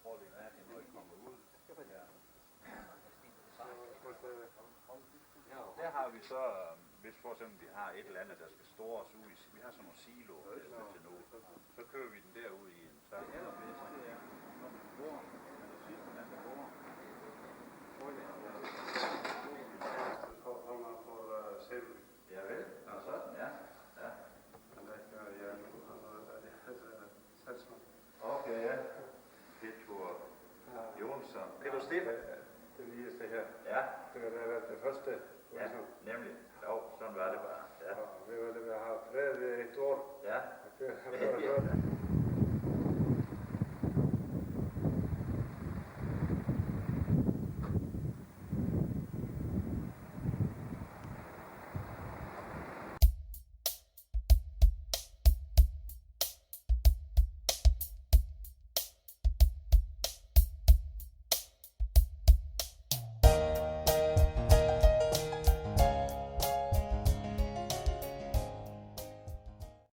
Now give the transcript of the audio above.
Prøv lige mærke, når I kommer ud. Der har vi så, hvis for eksempel vi har et eller andet, der skal stores ud i, vi har sådan nogle siloer, der skal til noget, så kører vi den derud i en sammen. Det allerbedste, det er, når man bruger, eller sidst man der bruger, ja vel, og sådan, ja. Ja. Okay, ja. Petur Jonsson. Peter Steffen. Det ligeste her. Ja. Det har været det første. Ja, nemlig. Jo, sådan var det bare. Ja. Og vi har haft været et år. Ja. Det har været